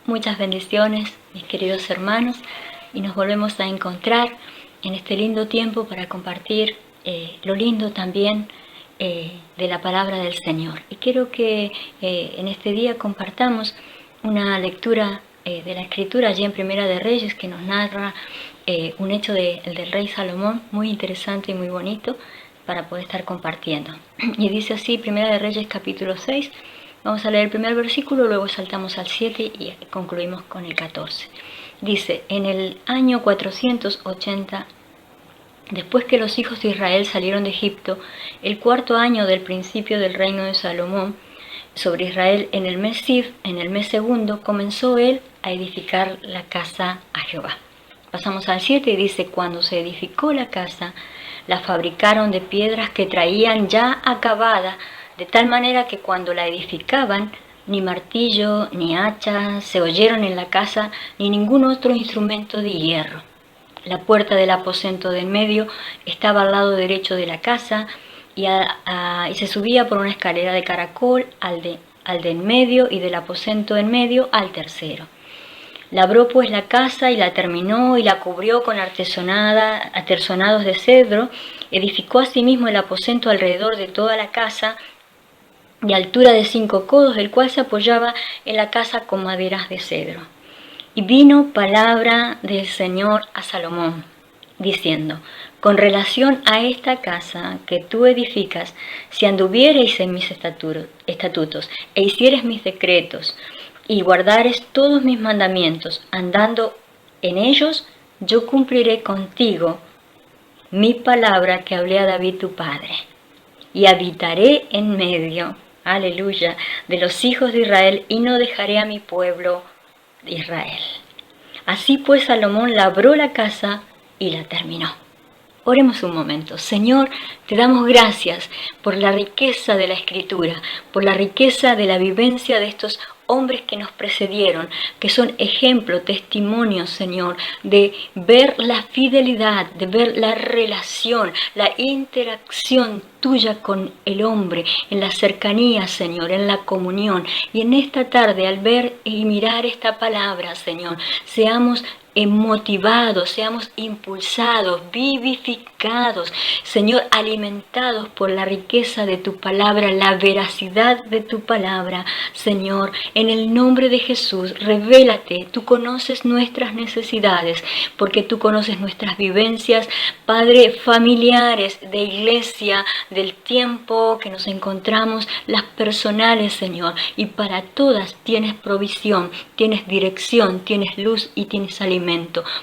Muchas bendiciones, mis queridos hermanos, y nos volvemos a encontrar en este lindo tiempo para compartir lo lindo también de la palabra del Señor. Y quiero que en este día compartamos una lectura de la Escritura allí en Primera de Reyes, que nos narra un hecho del rey Salomón muy interesante y muy bonito para poder estar compartiendo. Y dice así, Primera de Reyes capítulo 6, vamos a leer el primer versículo, luego saltamos al 7 y concluimos con el 14. Dice, en el año 480, después que los hijos de Israel salieron de Egipto, el cuarto año del principio del reino de Salomón, sobre Israel en el mes Sif, en el mes segundo, comenzó él a edificar la casa a Jehová. Pasamos al 7 y dice, cuando se edificó la casa, la fabricaron de piedras que traían ya acabada, de tal manera que cuando la edificaban, ni martillo ni hacha se oyeron en la casa, ni ningún otro instrumento de hierro. La puerta del aposento del medio estaba al lado derecho de la casa, y se subía por una escalera de caracol al de en medio, y del aposento en medio al tercero. Labró pues la casa y la terminó y la cubrió con artesonados de cedro. Edificó asimismo el aposento alrededor de toda la casa, de altura de 5 codos, el cual se apoyaba en la casa con maderas de cedro. Y vino palabra del Señor a Salomón, diciendo, con relación a esta casa que tú edificas, si anduviereis en mis estatutos, e hicieres mis decretos, y guardares todos mis mandamientos, andando en ellos, yo cumpliré contigo mi palabra que hablé a David tu padre, y habitaré en medio, aleluya, de los hijos de Israel, y no dejaré a mi pueblo de Israel. Así pues Salomón labró la casa y la terminó. Oremos un momento. Señor, te damos gracias por la riqueza de la Escritura, por la riqueza de la vivencia de estos hombres que nos precedieron, que son ejemplo, testimonio, Señor, de ver la fidelidad, de ver la relación, la interacción tuya con el hombre, en la cercanía, Señor, en la comunión. Y en esta tarde, al ver y mirar esta palabra, Señor, seamos motivados, seamos impulsados, vivificados, Señor, alimentados por la riqueza de tu palabra, la veracidad de tu palabra, Señor, en el nombre de Jesús, revélate, tú conoces nuestras necesidades, porque tú conoces nuestras vivencias, Padre, familiares, de iglesia, del tiempo que nos encontramos, las personales, Señor, y para todas tienes provisión, tienes dirección, tienes luz y tienes alimento.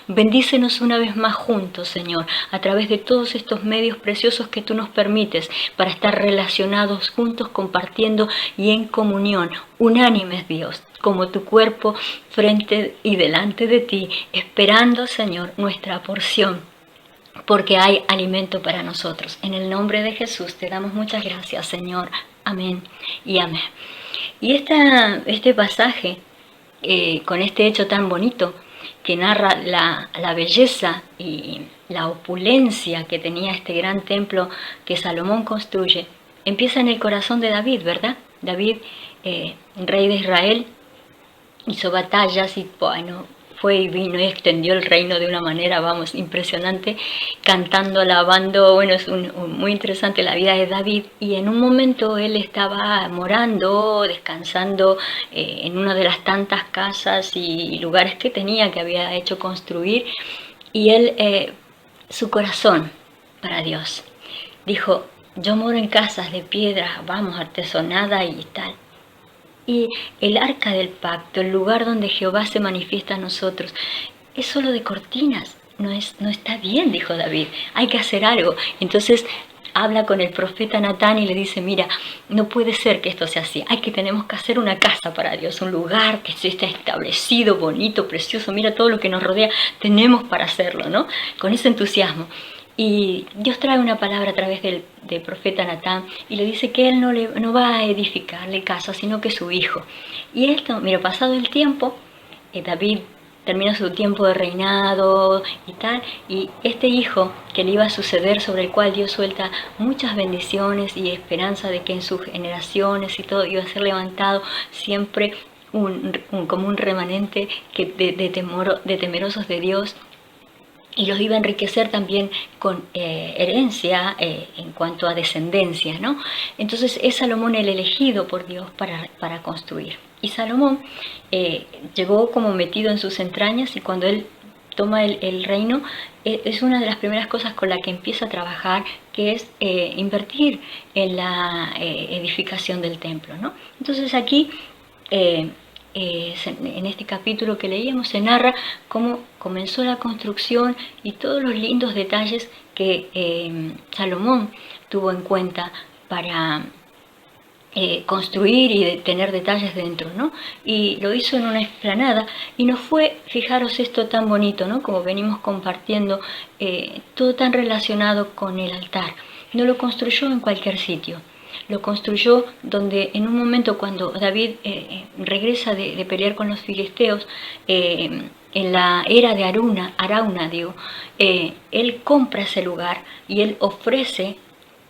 Bendícenos una vez más juntos, Señor, a través de todos estos medios preciosos que tú nos permites para estar relacionados juntos, compartiendo y en comunión, unánimes, Dios, como tu cuerpo frente y delante de ti, esperando, Señor, nuestra porción, porque hay alimento para nosotros. En el nombre de Jesús te damos muchas gracias, Señor. Amén y amén. Y este pasaje, con este hecho tan bonito, que narra la belleza y la opulencia que tenía este gran templo que Salomón construye, empieza en el corazón de David, ¿verdad? David, rey de Israel, hizo batallas y bueno, fue y vino y extendió el reino de una manera, vamos, impresionante, cantando, alabando. Bueno, es muy interesante la vida de David, y en un momento él estaba morando, descansando en una de las tantas casas y lugares que tenía, que había hecho construir, y él, su corazón para Dios, dijo, yo moro en casas de piedra, vamos, artesonada y tal. Y el arca del pacto, el lugar donde Jehová se manifiesta a nosotros, es solo de cortinas. No está bien, dijo David, hay que hacer algo. Entonces habla con el profeta Natán y le dice, mira, no puede ser que esto sea así, tenemos que hacer una casa para Dios, un lugar que esté establecido, bonito, precioso, mira todo lo que nos rodea, tenemos para hacerlo, ¿no? Con ese entusiasmo. Y Dios trae una palabra a través del profeta Natán y le dice que él no va a edificarle casa, sino que su hijo. Y esto, mira, pasado el tiempo, David termina su tiempo de reinado y tal, y este hijo que le iba a suceder, sobre el cual Dios suelta muchas bendiciones y esperanza de que en sus generaciones y todo iba a ser levantado siempre como un remanente de temerosos de Dios, y los iba a enriquecer también con herencia en cuanto a descendencia, ¿no? Entonces es Salomón el elegido por Dios para construir. Y Salomón llegó como metido en sus entrañas, y cuando él toma el reino, es una de las primeras cosas con la que empieza a trabajar, que es invertir en la edificación del templo, ¿no? Entonces aquí en este capítulo que leíamos se narra cómo comenzó la construcción y todos los lindos detalles que Salomón tuvo en cuenta para construir y tener detalles dentro, ¿no? Y lo hizo en una explanada, y no fue, fijaros esto tan bonito, ¿no? Como venimos compartiendo, todo tan relacionado con el altar. No lo construyó en cualquier sitio. Lo construyó donde en un momento, cuando David regresa de pelear con los filisteos, en la era de Arauna, él compra ese lugar y él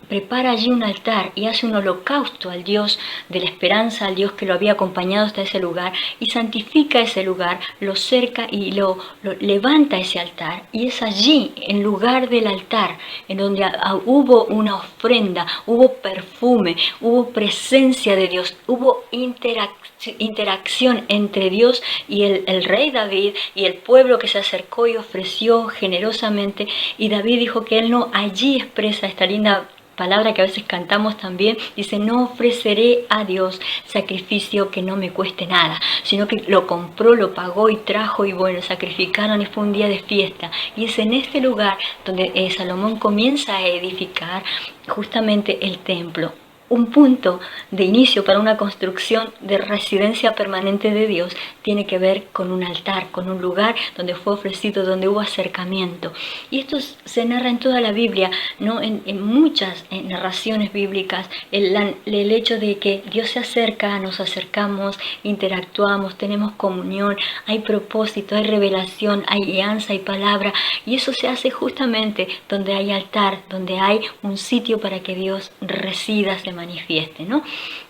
prepara allí un altar y hace un holocausto al Dios de la esperanza, al Dios que lo había acompañado hasta ese lugar, y santifica ese lugar, lo cerca y lo levanta ese altar. Y es allí, en lugar del altar, en donde hubo una ofrenda, hubo perfume, hubo presencia de Dios, hubo interacción entre Dios y el rey David y el pueblo que se acercó y ofreció generosamente. Y David dijo que él no, allí expresa esta linda palabra que a veces cantamos también, dice: no ofreceré a Dios sacrificio que no me cueste nada, sino que lo compró, lo pagó y trajo, y bueno, sacrificaron y fue un día de fiesta. Y es en este lugar donde Salomón comienza a edificar justamente el templo. Un punto de inicio para una construcción de residencia permanente de Dios tiene que ver con un altar, con un lugar donde fue ofrecido, donde hubo acercamiento. Y esto se narra en toda la Biblia, ¿no? En muchas narraciones bíblicas, el hecho de que Dios se acerca, nos acercamos, interactuamos, tenemos comunión, hay propósito, hay revelación, hay alianza, hay palabra, y eso se hace justamente donde hay altar, donde hay un sitio para que Dios resida, se manifieste, ¿no?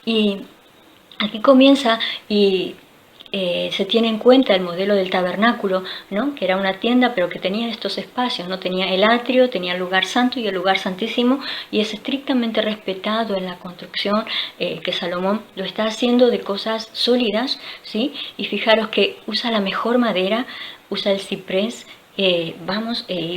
Y aquí comienza y se tiene en cuenta el modelo del tabernáculo, ¿no? Que era una tienda, pero que tenía estos espacios, ¿no? Tenía el atrio, tenía el lugar santo y el lugar santísimo, y es estrictamente respetado en la construcción, que Salomón lo está haciendo de cosas sólidas, ¿sí? Y fijaros que usa la mejor madera, usa el ciprés, y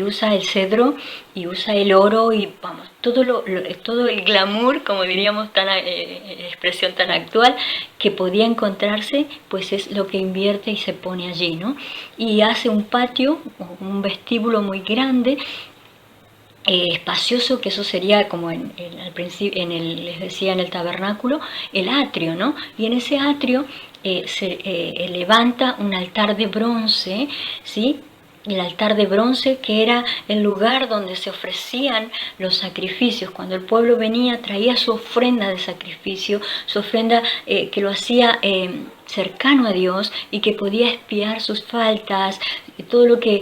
usa el cedro y usa el oro, y vamos, todo el glamour, como diríamos, expresión tan actual, que podía encontrarse, pues es lo que invierte y se pone allí, ¿no? Y hace un patio, un vestíbulo muy grande, espacioso, que eso sería como al principio, les decía, en el tabernáculo, el atrio, ¿no? Y en ese atrio se levanta un altar de bronce, ¿sí? El altar de bronce, que era el lugar donde se ofrecían los sacrificios. Cuando el pueblo venía, traía su ofrenda de sacrificio, su ofrenda que lo hacía cercano a Dios, y que podía expiar sus faltas, todo lo que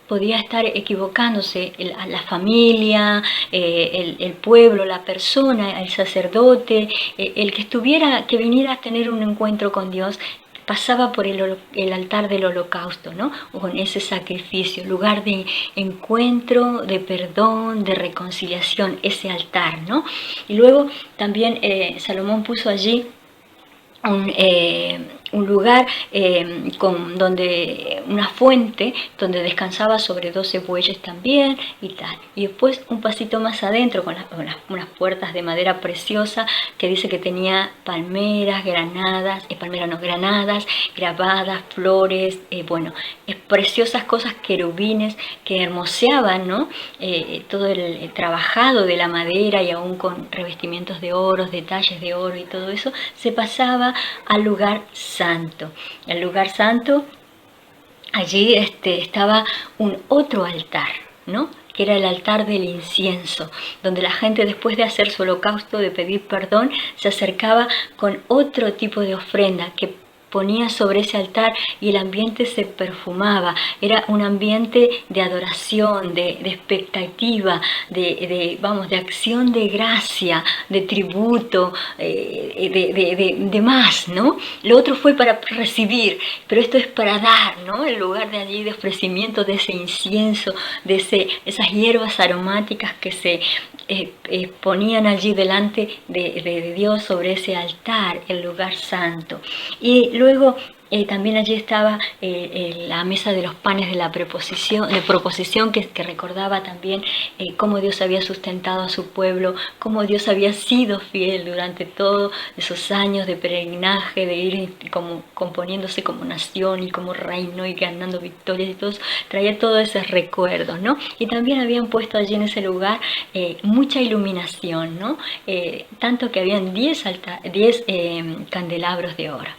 podía estar equivocándose, la familia, el pueblo, la persona, el sacerdote, el que viniera a tener un encuentro con Dios, pasaba por el altar del holocausto, ¿no? Con ese sacrificio, lugar de encuentro, de perdón, de reconciliación, ese altar, ¿no? Y luego también Salomón puso allí un lugar donde una fuente donde descansaba sobre 12 bueyes también y tal. Y después un pasito más adentro con unas puertas de madera preciosa, que dice que tenía granadas, grabadas, flores, preciosas cosas, querubines que hermoseaban, ¿no? Todo el trabajado de la madera, y aún con revestimientos de oro, detalles de oro y todo eso, se pasaba al lugar santo. El lugar santo, allí estaba un otro altar, ¿no? Que era el altar del incienso, donde la gente, después de hacer su holocausto, de pedir perdón, se acercaba con otro tipo de ofrenda, que ponía sobre ese altar y el ambiente se perfumaba. Era un ambiente de adoración, de expectativa, de acción de gracia, de tributo, de más, ¿no? Lo otro fue para recibir, pero esto es para dar, ¿no? En lugar de allí de ofrecimiento de ese incienso, de esas hierbas aromáticas que se ponían allí delante de Dios sobre ese altar, el lugar santo. Y luego también allí estaba la mesa de los panes de proposición que recordaba también cómo Dios había sustentado a su pueblo, cómo Dios había sido fiel durante todos esos años de peregrinaje, de ir como componiéndose como nación y como reino y ganando victorias y todo, traía todos esos recuerdos, ¿no? Y también habían puesto allí en ese lugar mucha iluminación, ¿no? Tanto que habían 10 candelabros de oro.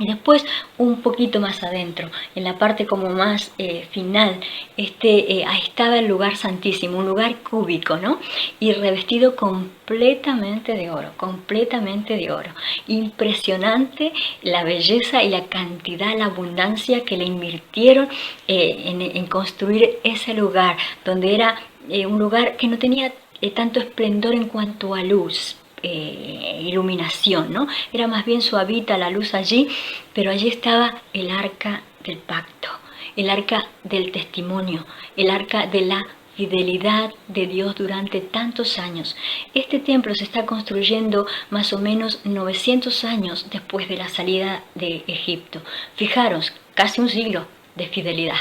Y después, un poquito más adentro, en la parte como más final, ahí estaba el lugar santísimo, un lugar cúbico, ¿no? Y revestido completamente de oro, completamente de oro. Impresionante la belleza y la cantidad, la abundancia que le invirtieron en construir ese lugar, donde era un lugar que no tenía tanto esplendor en cuanto a luz. Iluminación, ¿no? Era más bien suavita la luz allí, pero allí estaba el arca del pacto, el arca del testimonio, el arca de la fidelidad de Dios durante tantos años. Este templo se está construyendo más o menos 900 años después de la salida de Egipto. Fijaros, casi un siglo de fidelidad,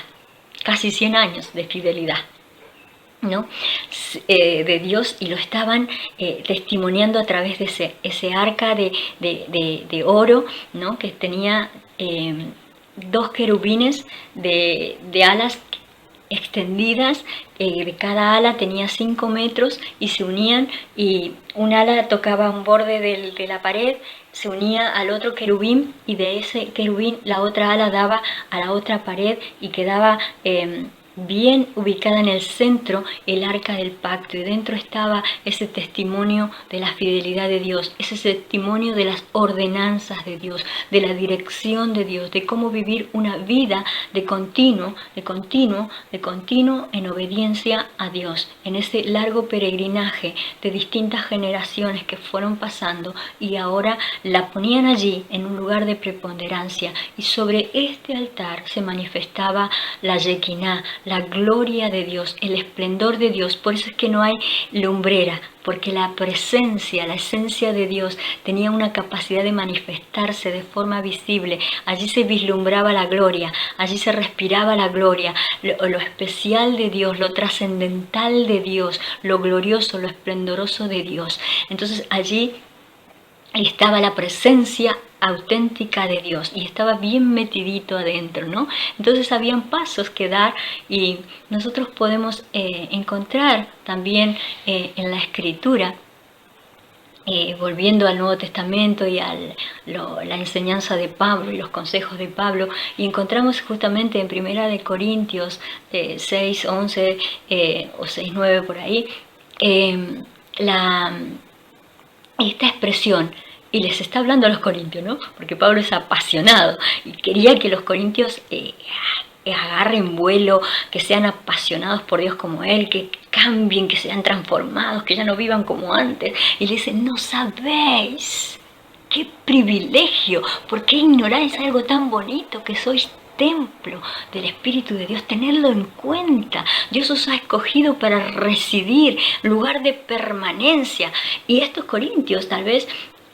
casi 100 años de fidelidad, ¿no? De Dios, y lo estaban testimoniando a través de ese arca de oro, ¿no? Que tenía 2 querubines de alas extendidas, de cada ala tenía 5 metros y se unían, y un ala tocaba un borde de la pared, se unía al otro querubín, y de ese querubín la otra ala daba a la otra pared y quedaba bien ubicada en el centro el arca del pacto, y dentro estaba ese testimonio de la fidelidad de Dios, ese testimonio de las ordenanzas de Dios, de la dirección de Dios, de cómo vivir una vida de continuo en obediencia a Dios, en ese largo peregrinaje de distintas generaciones que fueron pasando, y ahora la ponían allí en un lugar de preponderancia, y sobre este altar se manifestaba la Shekinah, la gloria de Dios, el esplendor de Dios. Por eso es que no hay lumbrera, porque la presencia, la esencia de Dios tenía una capacidad de manifestarse de forma visible. Allí se vislumbraba la gloria, allí se respiraba la gloria, lo especial de Dios, lo trascendental de Dios, lo glorioso, lo esplendoroso de Dios. Entonces allí estaba la presencia auténtica de Dios, y estaba bien metidito adentro, ¿no? Entonces habían pasos que dar, y nosotros podemos encontrar también en la Escritura, volviendo al Nuevo Testamento y a la enseñanza de Pablo y los consejos de Pablo, y encontramos justamente en 1 Corintios 6, 11 o 6, 9 por ahí, esta expresión. Y les está hablando a los corintios, ¿no? Porque Pablo es apasionado y quería que los corintios agarren vuelo, que sean apasionados por Dios como Él, que cambien, que sean transformados, que ya no vivan como antes. Y le dicen, no sabéis, qué privilegio, ¿por qué ignoráis algo tan bonito que sois templo del Espíritu de Dios? Tenerlo en cuenta. Dios os ha escogido para residir, lugar de permanencia. Y estos corintios tal vez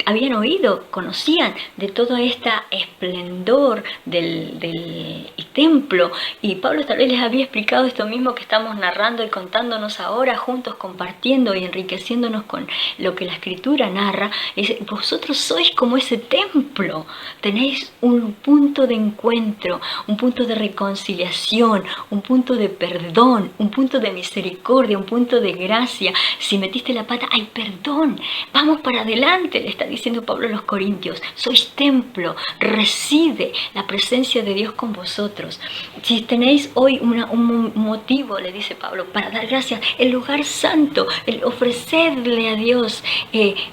habían oído, conocían de todo este esplendor del templo, y Pablo tal vez les había explicado esto mismo que estamos narrando y contándonos ahora juntos, compartiendo y enriqueciéndonos con lo que la Escritura narra. Dice, vosotros sois como ese templo, tenéis un punto de encuentro, un punto de reconciliación, un punto de perdón, un punto de misericordia, un punto de gracia. Si metiste la pata, hay perdón, vamos para adelante, le está diciendo Pablo a los corintios, sois templo, reside la presencia de Dios con vosotros. nosotros. Si tenéis hoy un motivo, le dice Pablo, para dar gracias, el lugar santo, el ofrecerle a Dios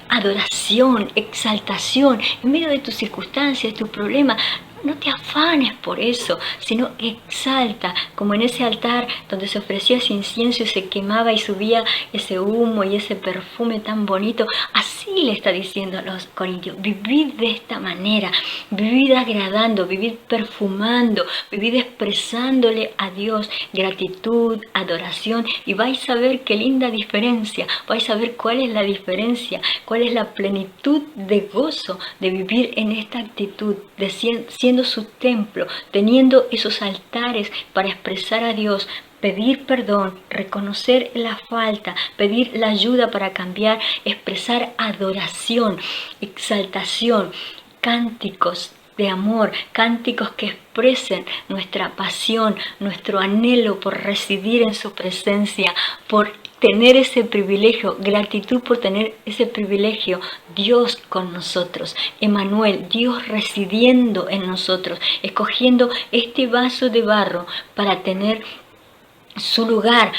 adoración, exaltación, en medio de tus circunstancias, de tus problemas. No te afanes por eso, sino exalta, como en ese altar donde se ofrecía ese incienso y se quemaba y subía ese humo y ese perfume tan bonito. Así le está diciendo a los corintios, vivid de esta manera, vivid agradando, vivid perfumando, vivid expresándole a Dios gratitud, adoración, y vais a ver qué linda diferencia, vais a ver cuál es la diferencia, cuál es la plenitud de gozo de vivir en esta actitud, de siendo su templo, teniendo esos altares para expresar a Dios, pedir perdón, reconocer la falta, pedir la ayuda para cambiar, expresar adoración, exaltación, cánticos de amor, cánticos que expresen nuestra pasión, nuestro anhelo por residir en su presencia, por tener ese privilegio, gratitud por tener ese privilegio, Dios con nosotros, Emmanuel, Dios residiendo en nosotros, escogiendo este vaso de barro para tener su lugar,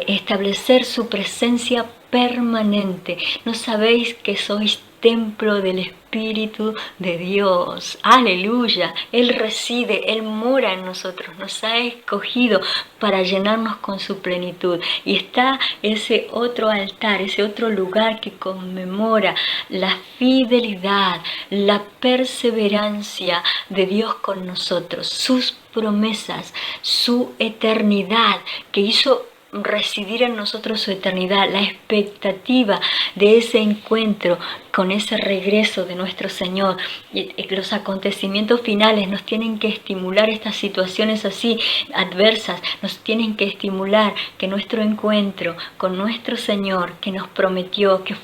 establecer su presencia permanente. ¿No sabéis que sois templo del Espíritu de Dios? Aleluya. Él reside, Él mora en nosotros, nos ha escogido para llenarnos con su plenitud. Y está ese otro altar, ese otro lugar que conmemora la fidelidad, la perseverancia de Dios con nosotros, sus promesas, su eternidad, que hizo residir en nosotros su eternidad, la expectativa de ese encuentro con ese regreso de nuestro Señor. Y los acontecimientos finales nos tienen que estimular, estas situaciones así adversas, nos tienen que estimular que nuestro encuentro con nuestro Señor, que nos prometió, que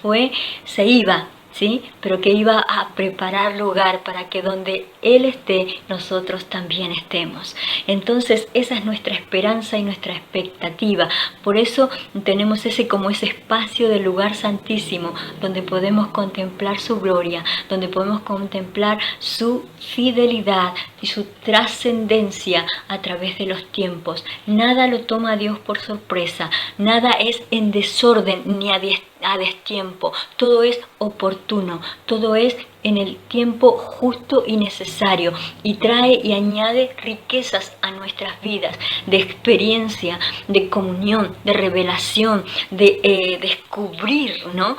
se iba, ¿sí? Pero que iba a preparar lugar para que donde Él esté, nosotros también estemos. Entonces esa es nuestra esperanza y nuestra expectativa. Por eso tenemos ese espacio del lugar santísimo, donde podemos contemplar su gloria, donde podemos contemplar su fidelidad y su trascendencia a través de los tiempos. Nada lo toma a Dios por sorpresa, nada es en desorden ni a destiempo, todo es oportuno, todo es en el tiempo justo y necesario, y trae y añade riquezas a nuestras vidas, de experiencia, de comunión, de revelación, de descubrir, ¿no?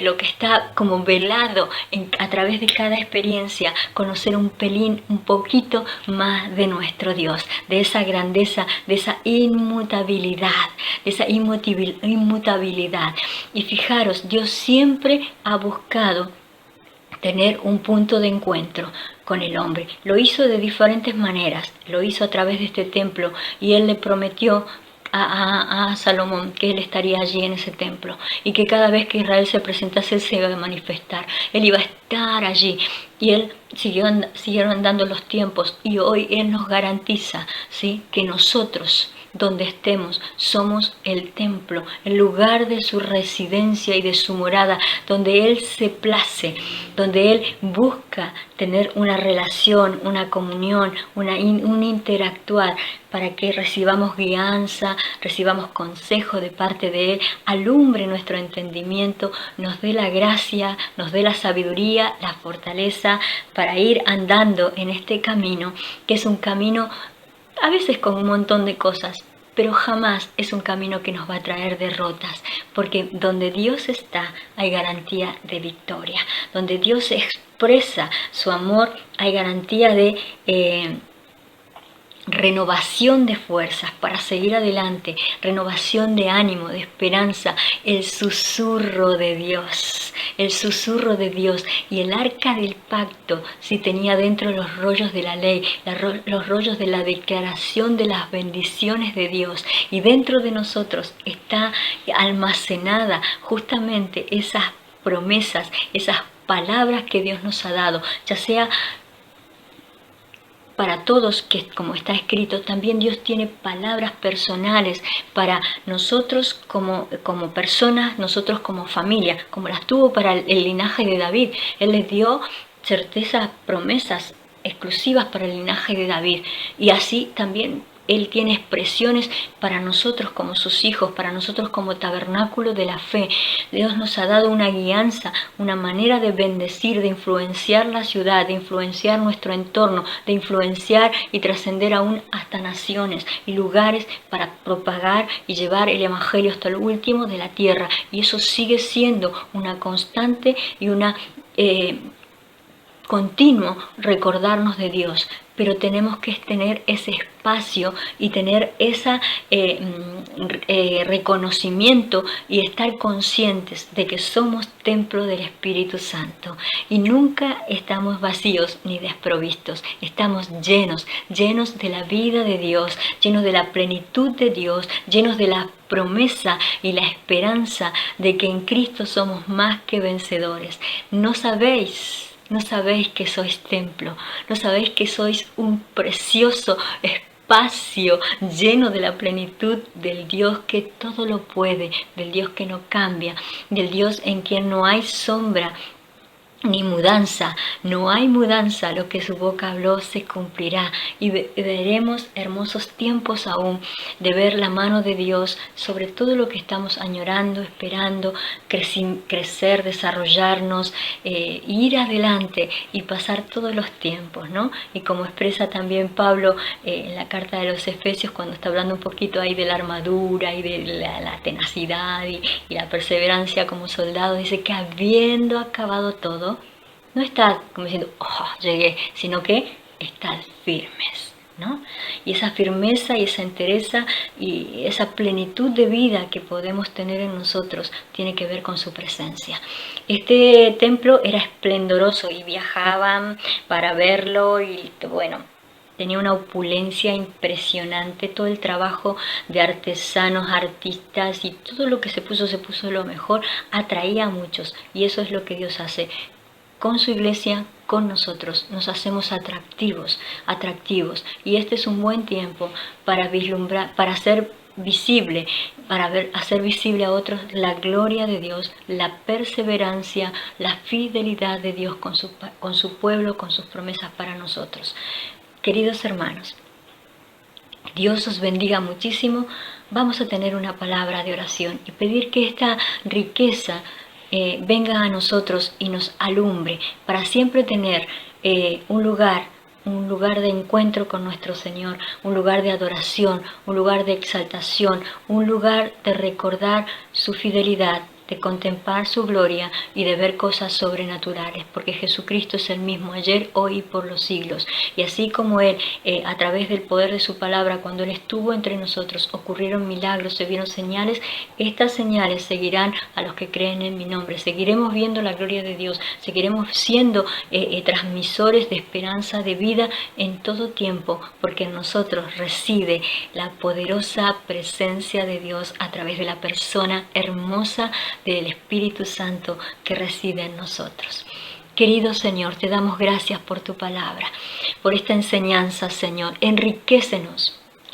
Lo que está como velado a través de cada experiencia, conocer un poquito más de nuestro Dios, de esa grandeza, de esa inmutabilidad, de esa inmutabilidad. Y fijaros, Dios siempre ha buscado tener un punto de encuentro con el hombre. Lo hizo de diferentes maneras, lo hizo a través de este templo, y Él le prometió a Salomón que Él estaría allí en ese templo, y que cada vez que Israel se presentase, Él se iba a manifestar, Él iba a estar allí. Y Él siguieron andando los tiempos, y hoy Él nos garantiza, ¿sí?, que nosotros, donde estemos, somos el templo, el lugar de su residencia y de su morada, donde Él se place, donde Él busca tener una relación, una comunión, un interactuar, para que recibamos guianza, recibamos consejo de parte de Él, alumbre nuestro entendimiento, nos dé la gracia, nos dé la sabiduría, la fortaleza para ir andando en este camino, que es un camino a veces con un montón de cosas, pero jamás es un camino que nos va a traer derrotas, porque donde Dios está hay garantía de victoria. Donde Dios expresa su amor hay garantía de renovación de fuerzas para seguir adelante, renovación de ánimo, de esperanza, el susurro de Dios, y el arca del pacto, si tenía dentro los rollos de la ley, los rollos de la declaración de las bendiciones de Dios, y dentro de nosotros está almacenada justamente esas promesas, esas palabras que Dios nos ha dado, ya sea para todos, que como está escrito, también Dios tiene palabras personales para nosotros como personas, nosotros como familia, como las tuvo para el linaje de David. Él les dio certezas, promesas exclusivas para el linaje de David. Y así también Él tiene expresiones para nosotros como sus hijos, para nosotros como tabernáculo de la fe. Dios nos ha dado una guianza, una manera de bendecir, de influenciar la ciudad, de influenciar nuestro entorno, de influenciar y trascender aún hasta naciones y lugares para propagar y llevar el Evangelio hasta el último de la tierra. Y eso sigue siendo una constante y una continuo recordarnos de Dios, pero tenemos que tener ese espacio y tener ese reconocimiento y estar conscientes de que somos templo del Espíritu Santo y nunca estamos vacíos ni desprovistos, estamos llenos de la vida de Dios, llenos de la plenitud de Dios, llenos de la promesa y la esperanza de que en Cristo somos más que vencedores. ¿No sabéis que sois templo? ¿No sabéis que sois un precioso espacio lleno de la plenitud del Dios que todo lo puede, del Dios que no cambia, del Dios en quien no hay sombra ni mudanza? No hay mudanza, lo que su boca habló se cumplirá y veremos hermosos tiempos aún de ver la mano de Dios sobre todo lo que estamos añorando, esperando, crecer, desarrollarnos, ir adelante y pasar todos los tiempos, ¿no? Y como expresa también Pablo en la carta de los Efesios, cuando está hablando un poquito ahí de la armadura y de la tenacidad y la perseverancia como soldado, dice que habiendo acabado todo, no estad como diciendo, oh, llegué, sino que estad firmes, ¿no? Y esa firmeza y esa entereza y esa plenitud de vida que podemos tener en nosotros tiene que ver con su presencia. Este templo era esplendoroso y viajaban para verlo y bueno, tenía una opulencia impresionante, todo el trabajo de artesanos, artistas y todo lo que se puso lo mejor, atraía a muchos y eso es lo que Dios hace con su iglesia, con nosotros, nos hacemos atractivos, y este es un buen tiempo para vislumbrar, para hacer visible, hacer visible a otros la gloria de Dios, la perseverancia, la fidelidad de Dios con su pueblo, con sus promesas para nosotros. Queridos hermanos, Dios os bendiga muchísimo. Vamos a tener una palabra de oración y pedir que esta riqueza venga a nosotros y nos alumbre para siempre tener un lugar de encuentro con nuestro Señor, un lugar de adoración, un lugar de exaltación, un lugar de recordar su fidelidad, de contemplar su gloria y de ver cosas sobrenaturales, porque Jesucristo es el mismo ayer, hoy y por los siglos. Y así como Él, a través del poder de su palabra, cuando Él estuvo entre nosotros, ocurrieron milagros, se vieron señales, estas señales seguirán a los que creen en mi nombre. Seguiremos viendo la gloria de Dios, seguiremos siendo transmisores de esperanza, de vida en todo tiempo, porque en nosotros reside la poderosa presencia de Dios a través de la persona hermosa del Espíritu Santo que reside en nosotros. Querido Señor, te damos gracias por tu palabra, por esta enseñanza, Señor.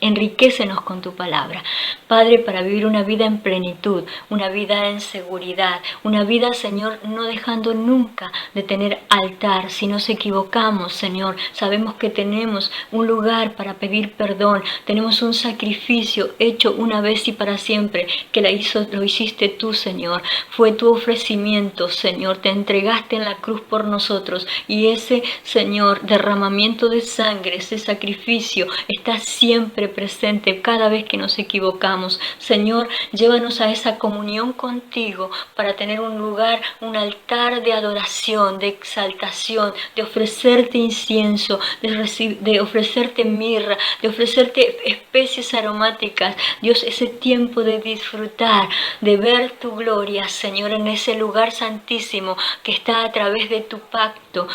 Enriquécenos con tu palabra, Padre, para vivir una vida en plenitud, una vida en seguridad, una vida, Señor, no dejando nunca de tener altar. Si nos equivocamos, Señor, sabemos que tenemos un lugar para pedir perdón, tenemos un sacrificio hecho una vez y para siempre, que lo hiciste tú, Señor. Fue tu ofrecimiento, Señor, te entregaste en la cruz por nosotros y ese, Señor, derramamiento de sangre, ese sacrificio está siempre presente cada vez que nos equivocamos. Señor, llévanos a esa comunión contigo para tener un lugar, un altar de adoración, de exaltación, de ofrecerte incienso, de ofrecerte mirra, de ofrecerte especies aromáticas. Dios, ese tiempo de disfrutar, de ver tu gloria, Señor, en ese lugar santísimo que está a través de tu pacto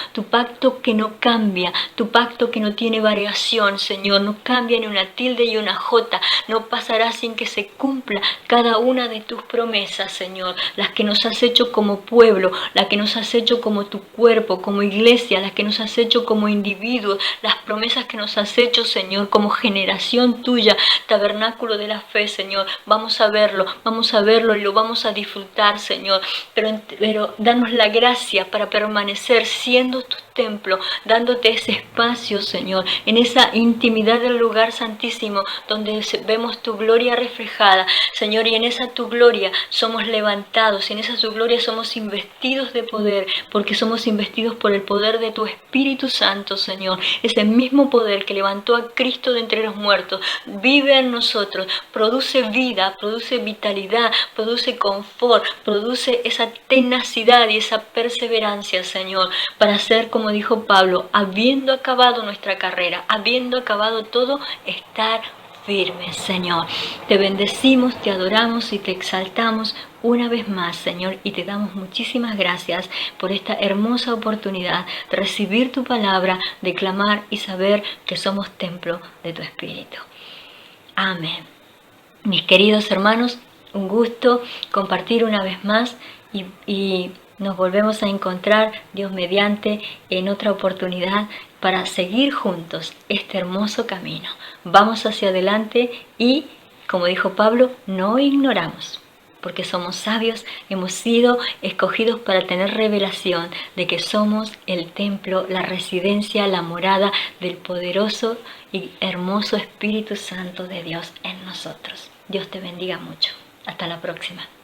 que no cambia, tu pacto que no tiene variación, Señor, no cambia ni una tierra tilde y una jota. No pasará sin que se cumpla cada una de tus promesas, Señor. Las que nos has hecho como pueblo, las que nos has hecho como tu cuerpo, como iglesia, las que nos has hecho como individuos, las promesas que nos has hecho, Señor, como generación tuya, tabernáculo de la fe, Señor. Vamos a verlo y lo vamos a disfrutar, Señor. Pero danos la gracia para permanecer siendo tu templo, dándote ese espacio, Señor, en esa intimidad del lugar santísimo, donde vemos tu gloria reflejada, Señor, y en esa tu gloria somos levantados, y en esa tu gloria somos investidos de poder, porque somos investidos por el poder de tu Espíritu Santo, Señor. Ese mismo poder que levantó a Cristo de entre los muertos vive en nosotros, produce vida, produce vitalidad, produce confort, produce esa tenacidad y esa perseverancia, Señor, para ser, como dijo Pablo, habiendo acabado nuestra carrera, habiendo acabado todo, estar firmes, Señor. Te bendecimos, te adoramos y te exaltamos una vez más, Señor, y te damos muchísimas gracias por esta hermosa oportunidad de recibir tu palabra, de clamar y saber que somos templo de tu Espíritu. Amén. Mis queridos hermanos, un gusto compartir una vez más y nos volvemos a encontrar, Dios mediante, en otra oportunidad para seguir juntos este hermoso camino. Vamos hacia adelante y, como dijo Pablo, no ignoramos, porque somos sabios, hemos sido escogidos para tener revelación de que somos el templo, la residencia, la morada del poderoso y hermoso Espíritu Santo de Dios en nosotros. Dios te bendiga mucho. Hasta la próxima.